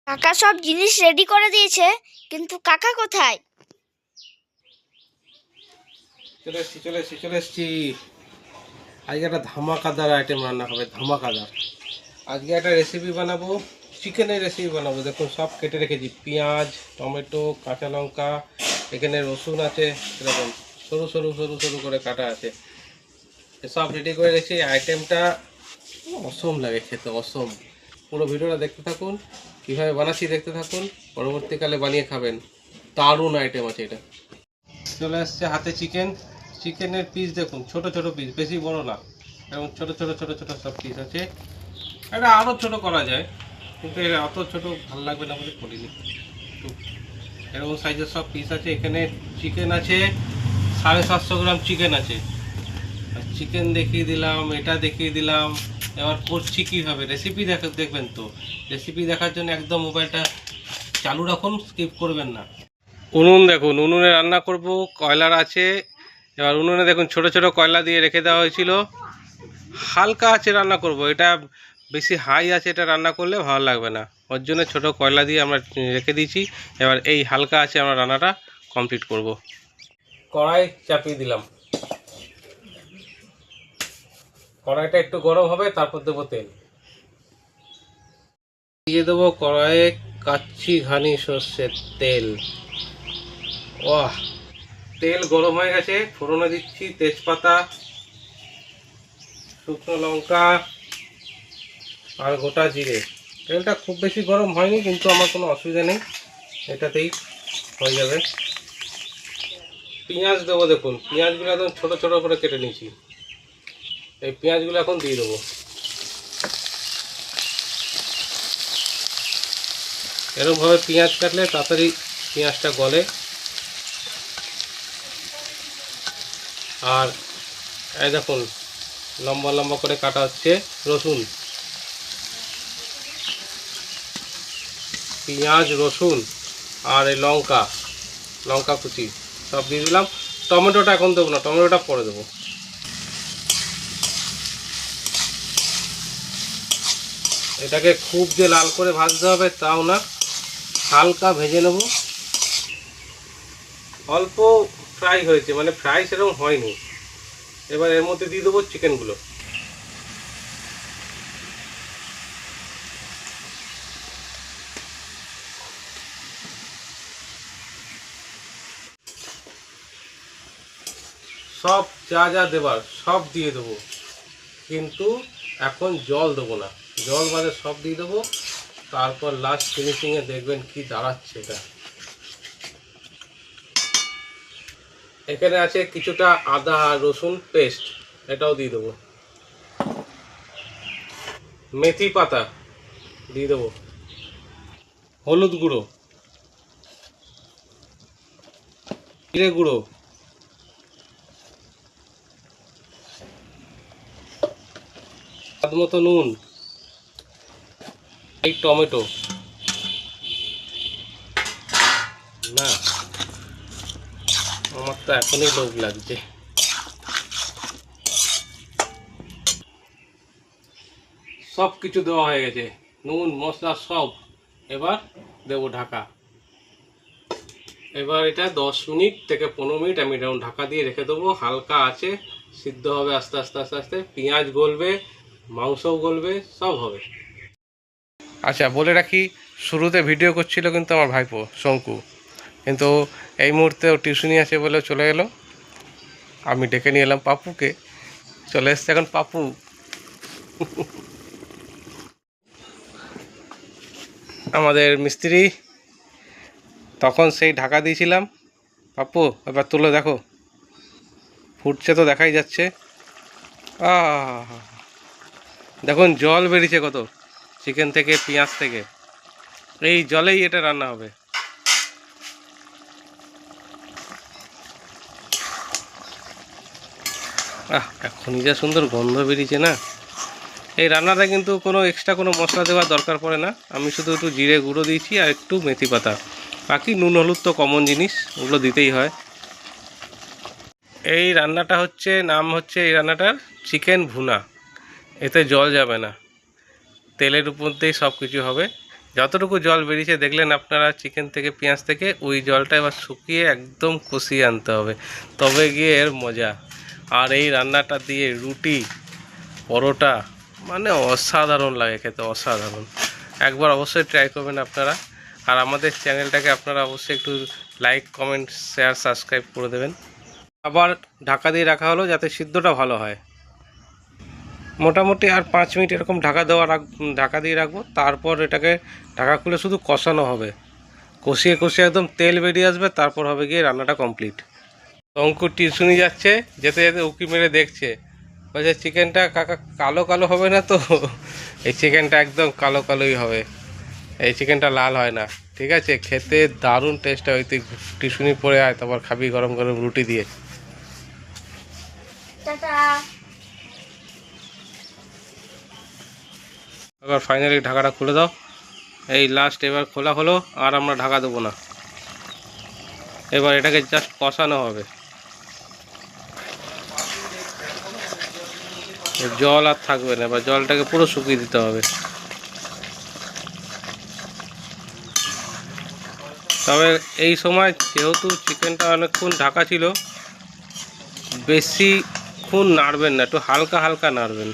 কাকা সব জিনিস রেডি করে দিয়েছে, কিন্তু কাকা কোথায়? চলে এসছি। আজকে একটা ধামাকাদার আইটেম রান্না হবে, ধামাকাদার। আজকে একটা রেসিপি বানাবো, চিকেনের রেসিপি বানাবো। দেখুন সব কেটে রেখেছি, পেঁয়াজ, টমেটো, কাঁচা লঙ্কা, এখানে রসুন আছে, এরকম সরু সরু সরু সরু করে কাটা আছে। সব রেডি করে রেখেছি। আইটেমটা অসম লাগে খেতে, অসম। পুরো ভিডিওটা দেখতে থাকুন, কীভাবে বানাচ্ছি দেখতে থাকুন, পরবর্তীকালে বানিয়ে খাবেন। দারুণ আইটেম আছে এটা। চলে আসছে হাতে চিকেন। চিকেনের পিস দেখুন, ছোট ছোট পিস, বেশি বড় না, এবং ছোট ছোট ছোট ছোট সব পিস আছে। এটা আরও ছোট করা যায়, কিন্তু এটা অত ছোট ভালো লাগবে না বলে করিনি। এরকম সাইজের সব পিস আছে। এখানে চিকেন আছে 750 গ্রাম চিকেন আছে। চিকেন দেখিয়ে দিলাম, এটা দেখিয়ে দিলাম। এবার করছি কীভাবে, রেসিপি দেখবেন তো। রেসিপি দেখার জন্য একদম মোবাইলটা চালু রাখুন, স্কিপ করবেন না। উনুন দেখুন, উনুনে রান্না করব, কয়লার আছে। এবার উনুনে দেখুন ছোট ছোট কয়লা দিয়ে রেখে দেওয়া হয়েছিল। হালকা আছে রান্না করব, এটা বেশি হাই আছে, এটা রান্না করলে ভালো লাগবে না, ওর জন্য ছোটো কয়লা দিয়ে আমরা রেখে দিয়েছি। এবার এই হালকা আছে আমরা রান্নাটা কমপ্লিট করব। কড়াই চাপিয়ে দিলাম, কড়াইটা একটু গরম হবে, তারপর দেবো তেল। দিয়ে দেবো কড়াইয়ে কাচ্চি ঘানি সর্ষের তেল। ওয়াহ, তেল গরম হয়ে গেছে। ফোড়নে দিচ্ছি তেজপাতা, শুকনো লঙ্কা আর গোটা জিরে। তেলটা খুব বেশি গরম হয়নি, কিন্তু আমার কোনো অসুবিধা নেই, এটাতেই হয়ে যাবে। পেঁয়াজ দেবো, দেখুন পেঁয়াজগুলো একদম ছোটো ছোটো করে কেটে নিয়েছি। এই পেঁয়াজগুলো এখন দিয়ে দেবো। এরকমভাবে পেঁয়াজ কাটলে তাড়াতাড়ি পেঁয়াজটা গলে। আর এই দেখুন লম্বা লম্বা করে কাটা হচ্ছে রসুন। পেঁয়াজ, রসুন আর এই লঙ্কা, লঙ্কা কুচি সব দিয়ে দিলাম। টমেটোটা এখন দেবো না, টমেটোটা পরে দেবো। এটাকে খুব যে লাল করে ভাজতে হবে তাও না, হালকা ভেজে নেব। অল্প ফ্রাই হয়েছে, মানে ফ্রাই সেরকম হয়নি। এবার এর মধ্যে দিয়ে দেবো চিকেনগুলো। সব যা যা দেবার সব দিয়ে দেবো, কিন্তু এখন জল দেবো না, জল বাদে সব দিয়ে দেবো। তারপর লাস্ট ফিনিশিংয়ে দেখবেন কি দাঁড়াচ্ছে এটা। এখানে আছে কিছুটা আদা আর রসুন পেস্ট, এটাও দিয়ে দেবো। মেথি পাতা দিয়ে দেবো। হলুদ গুঁড়ো, জিরে গুঁড়ো, স্বাদ মতো নুন, এই টমেটো না, আমার তো এখনই লোভ লাগছে। সব কিছু দেওয়া হয়ে গেছে, নুন মশলা সব। এবার দেবো ঢাকা। এবার এটা 10 মিনিট থেকে 15 মিনিট আমি এরকম ঢাকা দিয়ে রেখে দেবো। হালকা আছে, সিদ্ধ হবে আস্তে আস্তে আস্তে আস্তে। পেঁয়াজ গলবে, মাংসও গলবে, সব হবে। আচ্ছা বলে রাখি, শুরুতে ভিডিও করছিল কিন্তু আমার ভাইপো শঙ্কু, কিন্তু এই মুহূর্তে ও টিউশনি আছে বলে চলে গেল। আমি ডেকে নিয়ে এলাম পাপুকে, চলে এসছে এখন পাপু। আমাদের মিস্ত্রি, তখন সেই ঢাকা দিয়েছিলাম। পাপ্পু এবার তুলে দেখো, ফুটছে তো দেখাই যাচ্ছে। দেখুন জল বেরিয়েছে কত, চিকেন থেকে, পেঁয়াজ থেকে। এই জলেই এটা রান্না হবে। এখনই যা সুন্দর গন্ধ বেরিয়েছে না। এই রান্নাটা কিন্তু কোনো এক্সট্রা কোনো মশলা দেওয়ার দরকার পড়ে না। আমি শুধু একটু জিরে গুঁড়ো দিয়েছি আর একটু মেথি পাতা, বাকি নুন হলুদ তো কমন জিনিস, ওগুলো দিতেই হয়। এই রান্নাটা হচ্ছে, নাম হচ্ছে এই রান্নাটার চিকেন ভুনা। এতে জল যাবে না, তেলের উপর দিয়েই সব কিছু হবে। যতটুকু জল বেরিয়েছে দেখলেন আপনারা চিকেন থেকে, পেঁয়াজ থেকে, ওই জলটা এবার শুকিয়ে একদম কষিয়ে আনতে হবে, তবে গিয়ে এর মজা। আর এই রান্নাটা দিয়ে রুটি, পরোটা, মানে অসাধারণ লাগে খেতে, অসাধারণ। একবার অবশ্যই ট্রাই করবেন আপনারা। আর আমাদের চ্যানেলটাকে আপনারা অবশ্যই একটু লাইক, কমেন্ট, শেয়ার, সাবস্ক্রাইব করে দেবেন। আবার ঢাকা দিয়ে রাখা হলো যাতে সিদ্ধটা ভালো হয়। মোটামুটি আর 5 মিনিট এরকম ঢাকা দিয়ে রাখবো। তারপর এটাকে ঢাকা খুলে শুধু কষানো হবে, কষিয়ে কষিয়ে একদম তেল বেরিয়ে আসবে, তারপর হবে গিয়ে রান্নাটা কমপ্লিট। অঙ্কুর টিউশনি যাচ্ছে, যেতে যেতে উকি মেরে দেখছে, বলছে চিকেনটা কাকা কালো কালো হবে না তো? এই চিকেনটা একদম কালো কালোই হবে, এই চিকেনটা লাল হয় না। ঠিক আছে, খেতে দারুণ টেস্ট হয়। তুই টিউশনি পরে আয়, তারপর খাবি গরম গরম রুটি দিয়ে। টাটা। এবার ফাইনালি ঢাকাটা খুলে দাও। এই লাস্ট এবার খোলা হলো, আর আমরা ঢাকা দেবো না। এবার এটাকে জাস্ট কষানো হবে, জল আর থাকবে না, এবার জলটাকে পুরো শুকিয়ে দিতে হবে। তবে এই সময় যেহেতু চিকেনটা অনেকক্ষণ ঢাকা ছিল, বেশিক্ষণ নাড়বেন না, একটু হালকা হালকা নাড়বেন।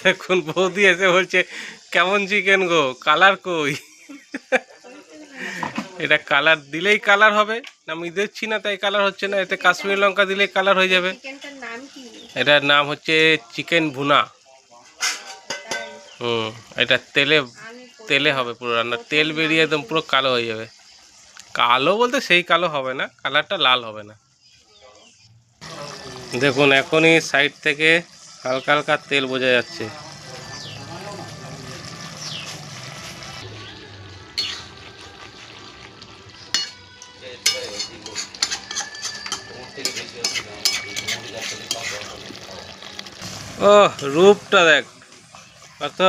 দেখুন বৌদি এসে বলছে কেমন চিকেন গো, কালার কই? এটা কালার দিলেই কালার হবে, আমি দেখছি না তাই কালার হচ্ছে না। এতে কাশ্মীরি লঙ্কা দিলেই কালার হয়ে যাবে। এটার নাম হচ্ছে চিকেন ভুনা। এটা তেলে তেলে হবে পুরো রান্না, তেল বেরিয়ে একদম পুরো কালো হয়ে যাবে। কালো বলতে সেই কালো হবে না, কালারটা লাল হবে না। দেখুন এখনই সাইড থেকে হালকা হালকা তেল বোঝা যাচ্ছে। ও রূপটা দেখ পার্থ,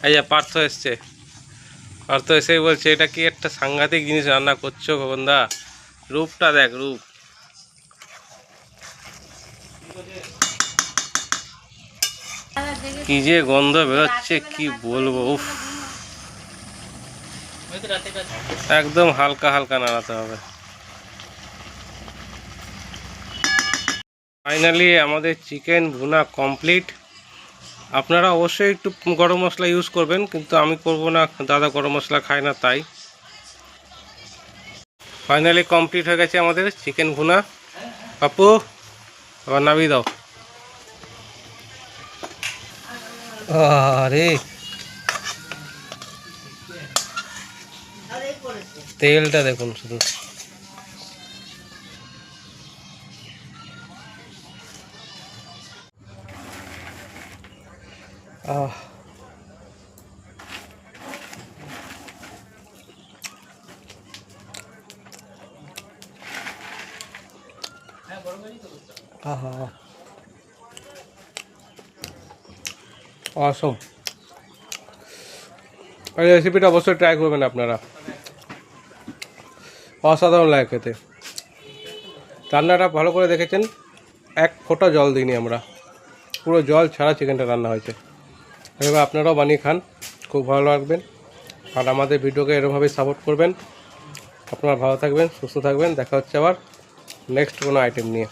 এই যে পার্থ এসছে। পার্থ এসেই বলছে এটা কি একটা সাংঘাতিক জিনিস রান্না করছো খোকনদা, রূপটা দেখ, রূপ। কি যে গন্ধ বেরোচ্ছে কি বলবো, উফ। একদম হালকা হালকা নাড়াতে হবে। ফাইনালি আমাদের চিকেন ভুনা কমপ্লিট। আপনারা অবশ্যই একটু গরম মশলা ইউজ করবেন, কিন্তু আমি করব না, দাদা গরম মশলা খায় না তাই। ফাইনালি কমপ্লিট হয়ে গেছে আমাদের চিকেন ভুনা। পাপু আবার নামিয়ে দাও। আরে তেলটা দেখুন শুধু। অসম। এই রেসিপিটা অবশ্যই ট্রাই করবেন আপনারা, অসাধারণ লাগে খেতে। রান্নাটা ভালো করে দেখেছেন, এক ফোঁটা জল দিইনি আমরা, পুরো জল ছাড়া চিকেনটা রান্না হয়েছে। এবার আপনারাও বানিয়ে খান, খুব ভালো লাগবেন। আর আমাদের ভিডিওকে এরকমভাবেই সাপোর্ট করবেন। আপনারা ভালো থাকবেন, সুস্থ থাকবেন। দেখা হচ্ছে আবার নেক্সট কোনো আইটেম নিয়ে।